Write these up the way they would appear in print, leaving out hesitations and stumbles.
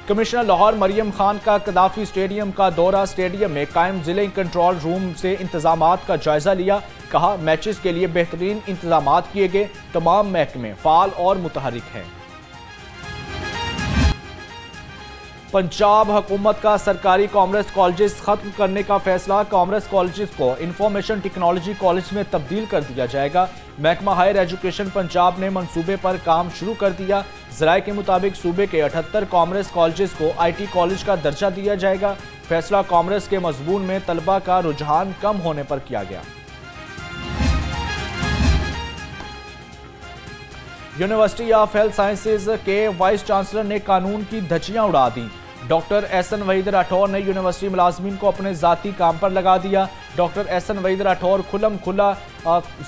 Commissioner Lahore مریم خان کا Gaddafi stadium کا دورہ، اسٹیڈیم میں قائم ضلعی کنٹرول روم سے انتظامات کا جائزہ لیا، کہا میچز کے لیے بہترین انتظامات کیے گئے، تمام محکمے فعال اور متحرک ہیں۔ پنجاب حکومت کا سرکاری کامرس کالجز ختم کرنے کا فیصلہ، کامرس کالجز کو انفارمیشن ٹیکنالوجی کالج میں تبدیل کر دیا جائے گا۔ محکمہ ہائر ایجوکیشن پنجاب نے منصوبے پر کام شروع کر دیا۔ ذرائع کے مطابق صوبے کے 78 کامرس کالجز کو آئی ٹی کالج کا درجہ دیا جائے گا۔ فیصلہ کامرس کے مضمون میں طلبہ کا رجحان کم ہونے پر کیا گیا۔ یونیورسٹی آف ہیلتھ سائنسز کے وائس چانسلر نے قانون کی دھجیاں اڑا دیں۔ ڈاکٹر احسن وحید راٹھور نے یونیورسٹی ملازمین کو اپنے ذاتی کام پر لگا دیا۔ ڈاکٹر احسن وحید راٹھور کھلم کھلا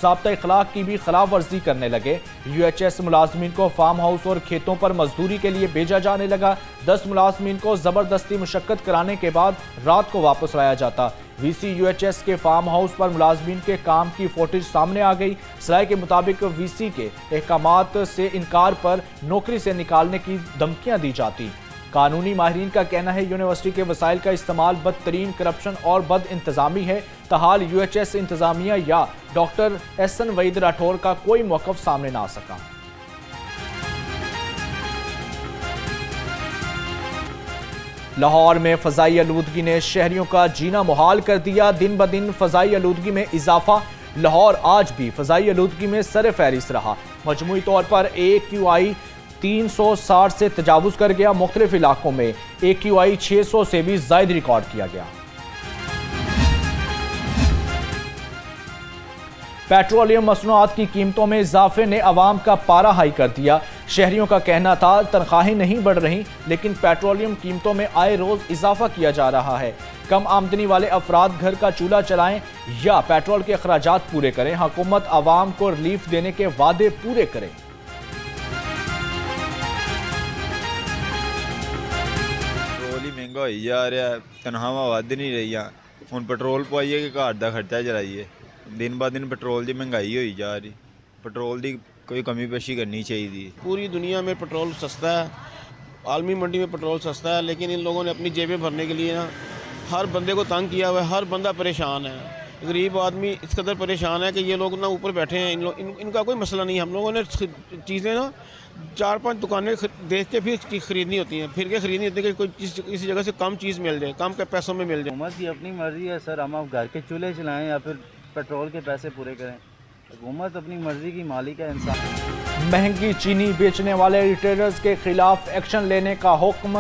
ضابطہ اخلاق کی بھی خلاف ورزی کرنے لگے۔ یو ایچ ایس ملازمین کو فارم ہاؤس اور کھیتوں پر مزدوری کے لیے بھیجا جانے لگا۔ 10 ملازمین کو زبردستی مشقت کرانے کے بعد رات کو واپس لایا جاتا۔ وی سی یو ایچ ایس کے فارم ہاؤس پر ملازمین کے کام کی فوٹیج سامنے آ گئی۔ ذرائع کے مطابق وی سی کے احکامات سے انکار پر نوکری سے نکالنے کی دھمکیاں دی جاتی۔ قانونی ماہرین کا کہنا ہے یونیورسٹی کے وسائل کا استعمال بدترین کرپشن اور بد انتظامی ہے، تاحال یو ایچ ایس انتظامیہ یا ڈاکٹر احسن وحید راٹھور کا کوئی موقف سامنے نہ آ سکا۔ لاہور میں فضائی آلودگی نے شہریوں کا جینا محال کر دیا، دن بدن فضائی آلودگی میں اضافہ۔ لاہور آج بھی فضائی آلودگی میں سر فہرست رہا، مجموعی طور پر AQI 360 سے تجاوز کر گیا، مختلف علاقوں میں AQI 600 سے بھی زائد ریکارڈ کیا گیا۔ پیٹرولیم مصنوعات کی قیمتوں میں اضافے نے عوام کا پارہ ہائی کر دیا۔ شہریوں کا کہنا تھا تنخواہیں نہیں بڑھ رہی، لیکن پیٹرولیم قیمتوں میں آئے روز اضافہ کیا جا رہا ہے۔ کم آمدنی والے افراد گھر کا چولہا چلائیں یا پیٹرول کے اخراجات پورے کریں، حکومت عوام کو ریلیف دینے کے وعدے پورے کرے۔ مہنگا ہوئی جا رہا ہے، تنخواہ ود نہیں رہی، ہوں پٹرول پوائیے کہ گھر کا خرچہ چلائیے، دن ب دن پٹرول کی مہنگائی ہوئی جا رہی، پٹرول کی کوئی کمی پیشی کرنی چاہیے۔ پوری دنیا میں پٹرول سستا ہے، عالمی منڈی میں پٹرول سستا ہے، لیکن ان لوگوں نے اپنی جیبیں بھرنے کے لیے نا ہر بندے کو تنگ کیا ہوا ہے، ہر بندہ پریشان ہے، غریب آدمی اس قدر پریشان ہے کہ یہ لوگ نا اوپر بیٹھے ہیں، ان کا کوئی مسئلہ نہیں ہے۔ ہم لوگوں نے چیزیں نا 4-5 دکانیں دیکھ کے پھر خریدنی ہوتی ہیں، پھر کے خریدنی ہوتی ہے کہ کوئی کسی جگہ سے کم چیز مل جائے، کم کے پیسوں میں مل جائے۔ حکومت کی اپنی مرضی ہے سر، ہم اب گھر کے چولہے چلائیں یا پھر پیٹرول کے پیسے پورے کریں، حکومت اپنی مرضی کی مالک ہے انسان۔ مہنگی چینی بیچنے والے ریٹیلرز کے خلاف ایکشن لینے کا حکم،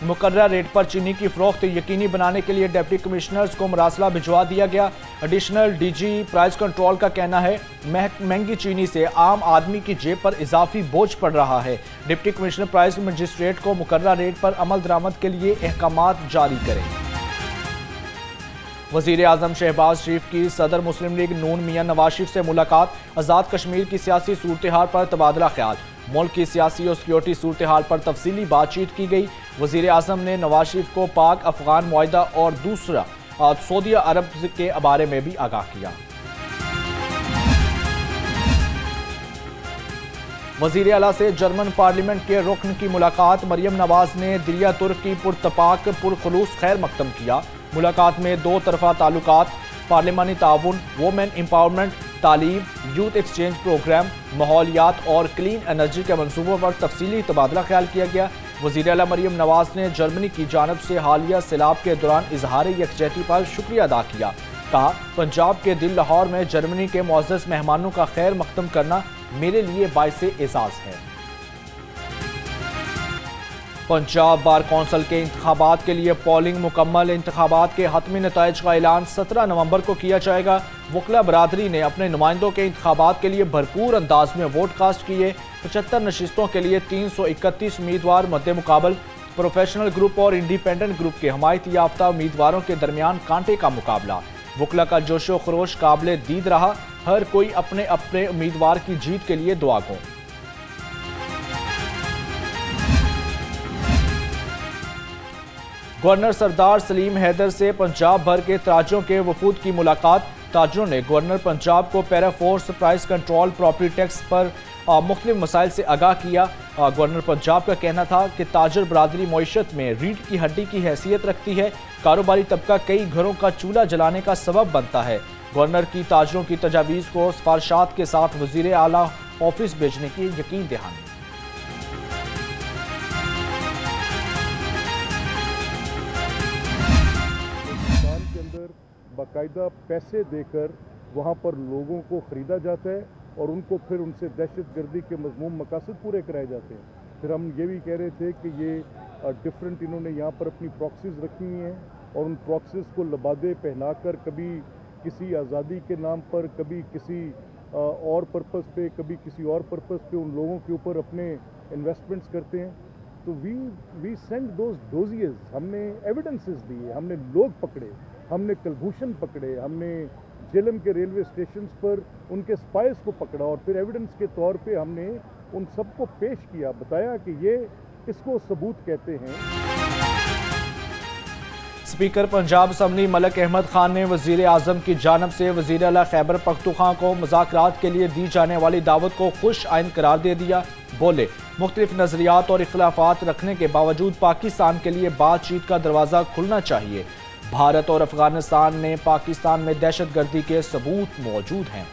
مقررہ ریٹ پر چینی کی فروخت یقینی بنانے کے لیے ڈپٹی کمشنرز کو مراسلہ بھجوا دیا گیا۔ Additional D G price control کا کہنا ہے مہنگی چینی سے عام آدمی کی جیب پر اضافی بوجھ پڑ رہا ہے۔ ڈپٹی کمشنر پرائز مجسٹریٹ کو مقررہ ریٹ پر عمل درآمد کے لیے احکامات جاری کریں۔ وزیر اعظم شہباز شریف کی صدر مسلم لیگ نون میاں نواز شریف سے ملاقات، آزاد کشمیر کی سیاسی صورتحال پر تبادلہ خیال، ملک کی سیاسی اور سیکیورٹی صورتحال پر تفصیلی بات چیت کی گئی۔ وزیر اعظم نے نواز شریف کو پاک افغان معاہدہ اور دوسرا سعودی عرب کے بارے میں بھی آگاہ کیا۔ وزیر اعلیٰ سے جرمن پارلیمنٹ کے رکن کی ملاقات، مریم نواز نے دریا ترک کی پرتپاک پرخلوص خیر مقدم کیا۔ ملاقات میں دو طرفہ تعلقات، پارلیمانی تعاون، وومن امپاورمنٹ، تعلیم، یوتھ ایکسچینج پروگرام، ماحولیات اور کلین انرجی کے منصوبوں پر تفصیلی تبادلہ خیال کیا گیا۔ وزیر اعلیٰ مریم نواز نے جرمنی کی جانب سے حالیہ سیلاب کے دوران اظہار یکجہتی پر شکریہ ادا کیا، کہا پنجاب کے دل لاہور میں جرمنی کے معزز مہمانوں کا خیر مقدم کرنا میرے لیے باعث اعزاز ہے۔ پنجاب بار کونسل کے انتخابات کے لیے پولنگ مکمل، انتخابات کے حتمی نتائج کا اعلان 17 نومبر کو کیا جائے گا۔ وکلا برادری نے اپنے نمائندوں کے انتخابات کے لیے بھرپور انداز میں ووٹ کاسٹ کیے۔ 75 نشستوں کے لیے 331 امیدوار مد مقابل، پروفیشنل گروپ اور انڈیپینڈنٹ گروپ کے حمایت یافتہ امیدواروں کے درمیان کانٹے کا مقابلہ۔ وکلا کا جوش و خروش قابل دید رہا، ہر کوئی اپنے اپنے امیدوار کی جیت کے لیے دعا گو۔ گورنر سردار سلیم حیدر سے پنجاب بھر کے تاجروں کے وفود کی ملاقات، تاجروں نے گورنر پنجاب کو PERA force price control, property tax پر मुख्तलिफ मसाइल से आगाह किया। गवर्नर पंजाब का कहना था कि ताजर बरादरी मईशत में रीढ़ की हड्डी की हैसियत रखती है। कारोबारी तबका कई घरों का चूल्हा जलाने का सबब बनता है। गवर्नर की ताजरों की तजावीज़ को सिफारिशात के साथ वज़ीर आला ऑफिस भेजने की यकीन दहानी। दुकान के अंदर बाकायदा पैसे देकर वहाँ पर लोगों को ख़रीदा जाता है और उनको फिर उनसे दहशतगर्दी के मज़मूम मकासद पूरे कराए जाते हैं। फिर हम ये भी कह रहे थे कि ये डिफरेंट इन्होंने यहाँ पर अपनी प्रॉक्सीज़ रखी हुई हैं और उन प्रॉक्सीज़ को लबादे पहनाकर कभी किसी आज़ादी के नाम पर, कभी किसी और पर्पस पे, कभी किसी और पर्पस पे उन लोगों के ऊपर अपने इन्वेस्टमेंट्स करते हैं। तो वी सेंड दोज डोजियज, हमने एविडेंसेस दिए, हमने लोग पकड़े, हमने कलभूषण पकड़े, हमने जेलम के रेलवे स्टेशंस पर उनके स्पाइस को पकड़ा और फिर एविडेंस के तौर पे हमने उन सबको पेश किया, बताया कि ये इसको सबूत कहते हैं। स्पीकर पंजाब असम्बली मलिक अहमद खान ने वज़ीर आज़म की जानब से वज़ीर आला खैबर पख्तूनख्वा को मुज़ाकरात के लिए दी जाने वाली दावत को खुश आइन करार दे दिया। बोले, मुख्तलिफ नज़रियात और इख्तिलाफात रखने के बावजूद पाकिस्तान के लिए बातचीत का दरवाज़ा खुलना चाहिए। भारत और अफगानिस्तान में पाकिस्तान में दहशतगर्दी के सबूत मौजूद हैं।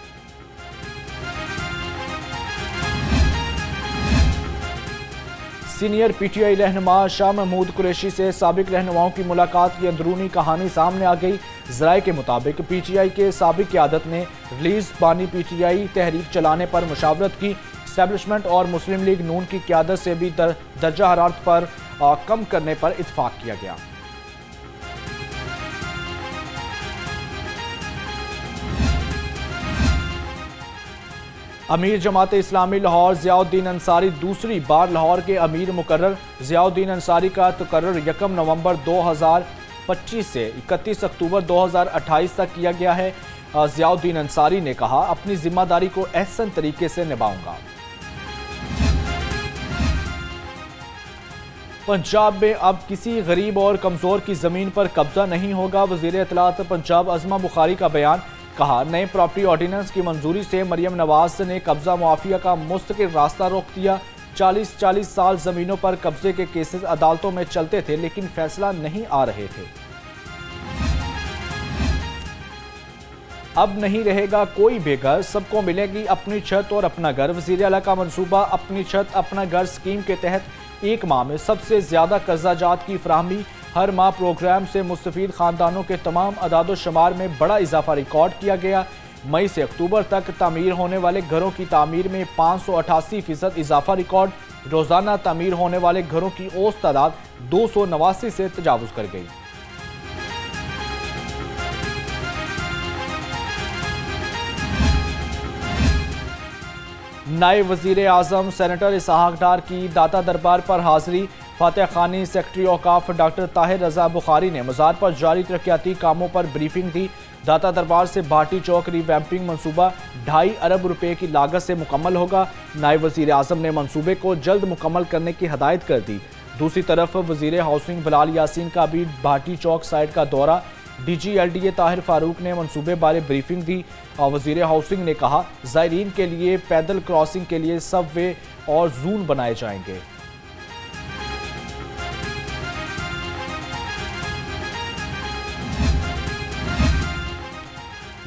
सीनियर पीटीआई रहनुमा शाह महमूद कुरैशी से साबिक रहनुमाओं की मुलाकात की अंदरूनी कहानी सामने आ गई। ज़राए के मुताबिक पीटीआई के साबिक क़यादत ने रिलीज बानी पीटीआई तहरीक चलाने पर मुशावरत की। इस्टेब्लिशमेंट और मुस्लिम लीग नून की क़यादत से भी दर्जा हरारत पर कम करने पर इत्फाक किया गया। अमीर जमात इस्लामी लाहौर ज़ियाउद्दीन अंसारी दूसरी बार लाहौर के अमीर मुकर्रर। ज़ियाउद्दीन अंसारी का तकर्रुर 1 नवंबर 2025 से 31 अक्टूबर 2028 तक किया गया है। ज़ियाउद्दीन अंसारी ने कहा, अपनी जिम्मेदारी को एहसन तरीके से निभाऊंगा। पंजाब में अब किसी गरीब और कमज़ोर की ज़मीन पर कब्जा नहीं होगा। वज़ीर इत्तलात पंजाब अज़मा बुखारी का बयान। कहा, नए प्रॉपर्टी ऑर्डिनेंस की मंजूरी से मरियम नवाज ने कब्जा मुआफिया का मुस्तकिल रास्ता रोक दिया। 40 साल ज़मीनों पर कब्जे के केसेस अदालतों में चलते थे लेकिन फैसला नहीं आ रहे थे। अब नहीं रहेगा कोई बेघर, सबको मिलेगी अपनी छत और अपना घर। वज़ीर आला का मंसूबा अपनी छत अपना घर स्कीम के तहत एक माह में सबसे ज़्यादा कर्जा जात की फराहमी। हर माह प्रोग्राम से मुस्तफीद खानदानों के तमाम अदाद शुमार में बड़ा इजाफा रिकॉर्ड किया गया। मई से अक्टूबर तक तामीर होने वाले घरों की तामीर में 588% इजाफा रिकॉर्ड। रोज़ाना तामीर होने वाले घरों की औसत तादाद 289 से तजावुज़ कर गई। नायब वज़ीर आज़म सेनेटर इसहाक डार की दाता दरबार पर हाज़िरी। फातिह खानी सेक्रेटरी औकाफ डॉक्टर ताहिर रज़ा बुखारी ने मज़ार पर जारी तरक्याती कामों पर ब्रीफिंग दी। दाता दरबार से भाटी चौक रिवैम्पिंग मंसूबा 2.5 अरब रुपए की लागत से मुकम्मल होगा। नायब वज़ीर आज़म ने मंसूबे को जल्द मुकम्मल करने की हदायत कर दी। दूसरी तरफ वज़ीर हाउसिंग बिलाल यासीन का भी भाटी चौक साइट का दौरा। DG ताहिर फारूक ने मंसूबे बारे ब्रीफिंग दी। वज़ीर हाउसिंग ने कहा, ज़ायरीन के लिए पैदल क्रॉसिंग के लिए सब वे और जून बनाए जाएंगे।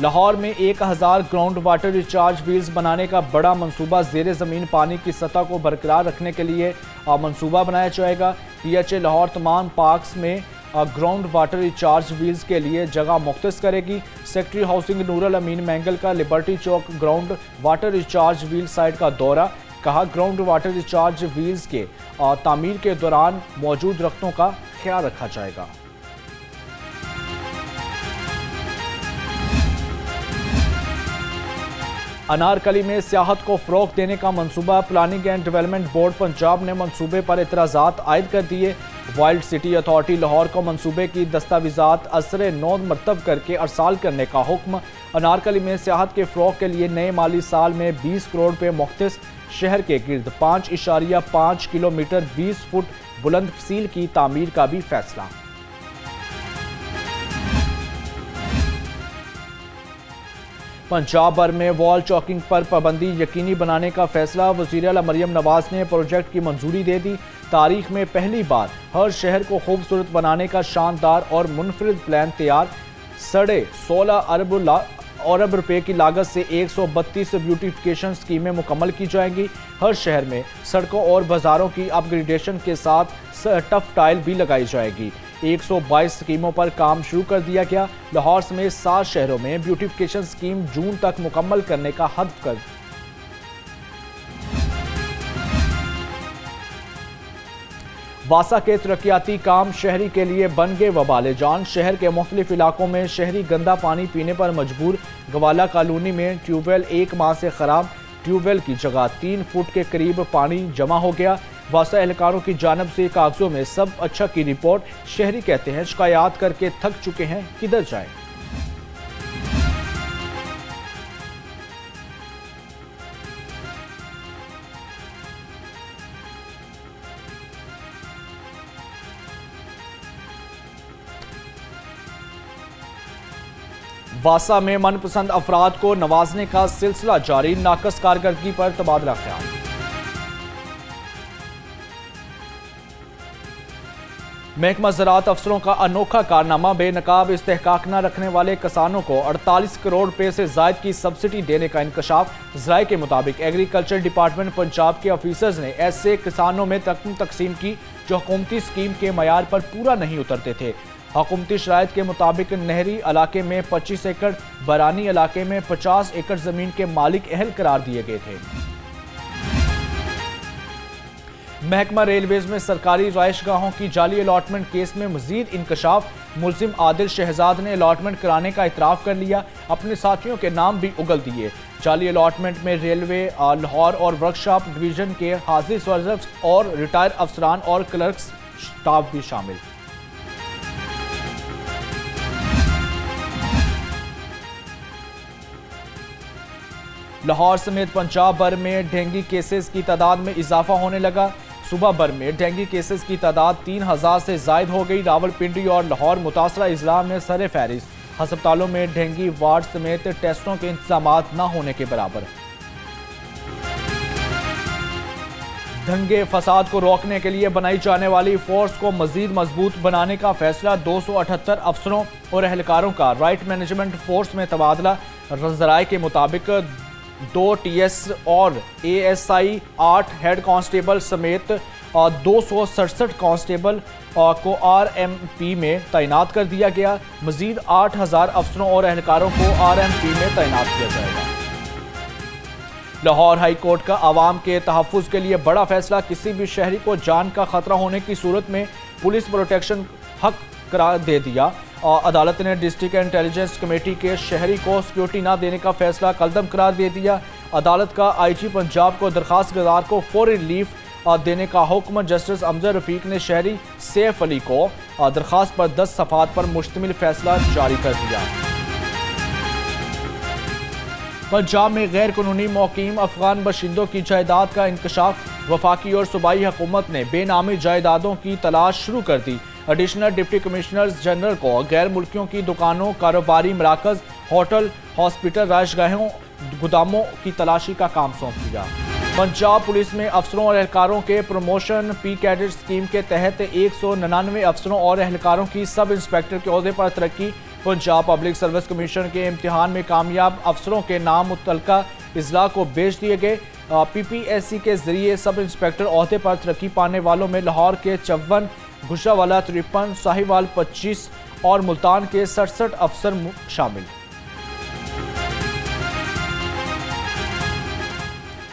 लाहौर में 1000 ग्राउंड वाटर रिचार्ज व्हील्स बनाने का बड़ा मंसूबा। ज़ेरे ज़मीन पानी की सतह को बरकरार रखने के लिए मंसूबा बनाया जाएगा। PHA लाहौर तमाम पार्क्स में ग्राउंड वाटर रिचार्ज व्हील्स के लिए जगह मुख्तस करेगी। सेक्रेटरी हाउसिंग नूरुल अमीन मैंगल का Liberty Chowk ground water recharge well site का दौरा। कहा, ग्राउंड वाटर रिचार्ज व्हील्स के तामीर के दौरान मौजूद दरख्तों का ख्याल रखा जाएगा। अनारकली में सियाहत को फ़रोग़ देने का मंसूबा। Planning and development board Punjab ने मंसूबे पर एतराज़ात आयद कर दिए। वाइल्ड सिटी अथॉरिटी लाहौर को मंसूबे की दस्तावेज़ात असर नौ मरतब करके अरसाल करने का हुक्म। अनारकली में सियाहत के फ़रोग़ के लिए नए माली साल में 20 करोड़ रुपये मुख्तस। शहर के गिर्द 5.5 किलोमीटर 20 फुट बुलंद फसील की तामीर का भी फैसला। पंजाब भर में वॉल चॉकिंग पर पाबंदी यकीनी बनाने का फैसला। वज़ीर आला मरियम नवाज ने प्रोजेक्ट की मंजूरी दे दी। तारीख में पहली बार हर शहर को खूबसूरत बनाने का शानदार और मुनफरिद प्लान तैयार। 16.5 अरब रुपए की लागत से 132 ब्यूटिफिकेशन स्कीमें मुकम्मल की जाएंगी। हर शहर में सड़कों और बाजारों की अपग्रेडेशन के साथ टफ टाइल भी लगाई जाएगी। 122 स्कीमों पर काम शुरू कर दिया गया। लाहौर समेत 7 शहरों में ब्यूटिफिकेशन स्कीम जून तक मुकम्मल करने का हदफ कर वासा के तरक्याती काम शहरी के लिए बन गए वबाले जान। शहर के मुख्तलिफ इलाकों में शहरी गंदा पानी पीने पर मजबूर। गवाला कॉलोनी में ट्यूबवेल 1 माह से खराब। ट्यूबवेल की जगह 3 फुट के करीब पानी जमा हो गया। वासा एहलकारों की जानब से कागजों में सब अच्छा की रिपोर्ट। शहरी कहते हैं शिकायत करके थक चुके हैं, किधर जाएं। वासा में मनपसंद अफराद को नवाजने का सिलसिला जारी। नाकस कारकर्दगी पर तबादला ख्याल। महकमा ज़राअत अफसरों का अनोखा कारनामा। बेनकाब इस्तेहकाक न रखने वाले किसानों को 48 करोड़ रुपए से जायद की सब्सिडी देने का इंकशाफ। ज़राए के मुताबिक एग्रीकल्चर डिपार्टमेंट पंजाब के ऑफिसर्स ने ऐसे किसानों में तकसीम की जो हुकूमती स्कीम के मयार पर पूरा नहीं उतरते थे। हुकूमती शराइत के मुताबिक नहरी इलाके में 25 एकड़, बरानी इलाके में 50 एकड़ जमीन के मालिक अहल करार दिए गए थे। महकमा रेलवेज में सरकारी राइशगाहों की जाली अलॉटमेंट केस में मजीद इंकशाफ। मुलजिम आदिल शहजाद ने अलॉटमेंट कराने का इतराफ कर लिया। अपने साथियों के नाम भी उगल दिए। जाली अलॉटमेंट में रेलवे लाहौर और वर्कशॉप डिवीजन के हाजिर सर्जर्स और रिटायर अफसरान और क्लर्क्स स्टाफ भी शामिल। लाहौर समेत पंजाब भर में डेंगू केसेस की तादाद में इजाफा होने लगा। सुबह भर में डेंगू केसेस की तादाद 3000 से जायद हो गई। रावलपिंडी और लाहौर मुतासरा अजला में सरे फहरिस्त। हस्पतालों में डेंगू वार्ड समेत टेस्टों के इंतजामात न होने के बराबर। दंगे फसाद को रोकने के लिए बनाई जाने वाली फोर्स को मजीद मजबूत बनाने का फैसला। 278 अफसरों और एहलकारों का राइट मैनेजमेंट फोर्स में तबादला। ज़राए के मुताबिक 2 TS और ASI 8 हेड कांस्टेबल समेत 267 कांस्टेबल को RMP में तैनात कर दिया गया। मजीद 8000 अफसरों और एहलकारों को RMP में तैनात किया जाएगा। लाहौर हाई कोर्ट का आवाम के तहफ़्फ़ुज़ के लिए बड़ा फैसला। किसी भी शहरी को जान का खतरा होने की सूरत में पुलिस प्रोटेक्शन हक करार दे दिया। अदालत ने डिस्ट्रिक्ट इंटेलिजेंस कमेटी के शहरी को सिक्योरिटी न देने का फैसला कलदम करार दे दिया। अदालत का IG पंजाब को दरखास्त गुजार को फौरी रिलीफ देने का हुक्म। जस्टिस अमजद रफीक ने शहरी सैफ अली को दरखास्त पर 10 सफ़ात पर मुश्तमिल फैसला जारी कर दिया। पंजाब में गैर कानूनी मुकीम अफगान बाशिंदों की जायदाद का इंकशाफ। वफाकी और सूबाई हुकूमत ने बेनामी जायदादों की तलाश शुरू कर दी। एडिशनल डिप्टी कमिश्नर जनरल को गैर मुल्कियों की दुकानों, कारोबारी मराकज, होटल, हॉस्पिटल, राइशगाहों, गोदामों की तलाशी का काम सौंप दिया। पंजाब पुलिस में अफसरों और एहलकारों के प्रमोशन। पी कैडेट स्कीम के तहत 199 अफसरों और एहलकारों की सब इंस्पेक्टर के ओहदे पर तरक्की। पंजाब पब्लिक सर्विस कमीशन के इम्तिहान में कामयाब अफसरों के नाम मुतलका इजला को भेज दिए गए। PPSC के जरिए सब इंस्पेक्टर ओहदे पर तरक्की पाने वालों में लाहौर के 54, गुजरावाला 53, साहिवाल 25 और मुल्तान के 67 अफसर शामिल।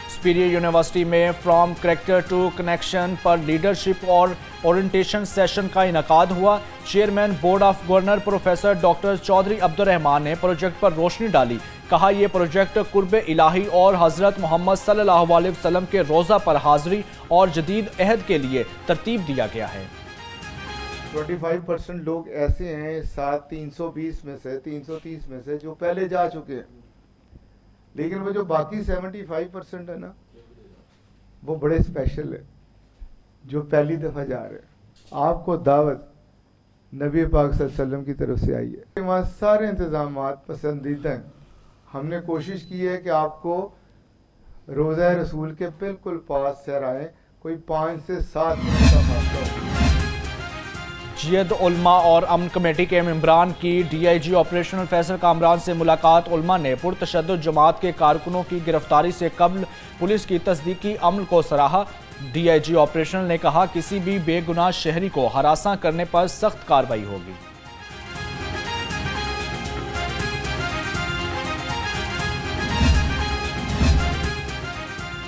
सुपीरियर यूनिवर्सिटी में फ्रॉम करैक्टर टू कनेक्शन पर लीडरशिप और ओरिएंटेशन सेशन का इनकाद हुआ। Chairman board of governor professor doctor Chaudhry Abdurrahman ने प्रोजेक्ट पर रोशनी डाली। कहा यह प्रोजेक्ट कुर्ब इलाही और हजरत मोहम्मद सल्लल्लाहु अलैहि वसल्लम के रोज़ा पर हाजिरी और जदीद अहद के लिए तरतीब दिया गया है। 25% लोग ऐसे हैं 320 में से 330 में से जो पहले जा चुके हैं, लेकिन वो जो बाकी 75% है ना, वो बड़े स्पेशल है जो पहली दफ़ा जा रहे हैं। आपको दावत नबी पाक सल्लल्लाहु अलैहि वसल्लम की तरफ से आई है। वहाँ सारे इंतजाम पसंदीदा हैं। ہم نے کوشش کی ہے کہ آپ کو روضہ رسول کے بالکل پاس چرائیں، کوئی 5 سے 7 منٹ کا فاصلہ ہو۔ جیت علماء اور امن کمیٹی کے ممبران کی D I G operational Faisal Kamran سے ملاقات۔ علماء نے پرتشدد جماعت کے کارکنوں کی گرفتاری سے قبل پولیس کی تصدیقی عمل کو سراہا۔ ڈی آئی جی آپریشنل نے کہا کسی بھی بے گناہ شہری کو ہراساں کرنے پر سخت کارروائی ہوگی۔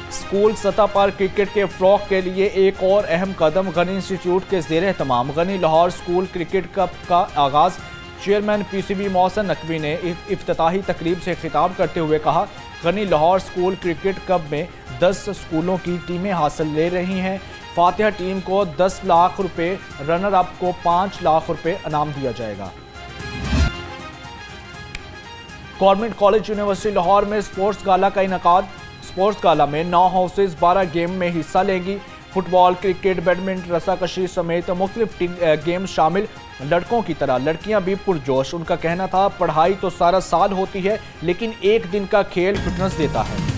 اسکول سطح پر کرکٹ کے فروغ کے لیے ایک اور اہم قدم غنی انسٹی ٹیوٹ کے زیر اہتمام غنی لاہور اسکول کرکٹ کپ کا آغاز۔ Chairman P C B Mohsin Naqvi نے افتتاحی تقریب سے خطاب کرتے ہوئے کہا غنی لاہور اسکول کرکٹ کپ میں 10 اسکولوں کی ٹیمیں حاصل لے رہی ہیں۔ فاتحہ ٹیم کو 10 لاکھ روپے، رنر اپ کو 5 لاکھ روپے انعام دیا جائے گا۔ گورنمنٹ کالج یونیورسٹی لاہور میں سپورٹس گالا کا انعقاد۔ سپورٹس گالا میں 9 ہاؤسز 12 گیم میں حصہ لیں گی۔ فٹ بال، کرکٹ، بیڈمنٹن، رسا کشی سمیت مختلف گیم شامل۔ لڑکوں کی طرح لڑکیاں بھی پرجوش۔ ان کا کہنا تھا پڑھائی تو سارا سال ہوتی ہے لیکن ایک دن کا کھیل فٹنس دیتا ہے۔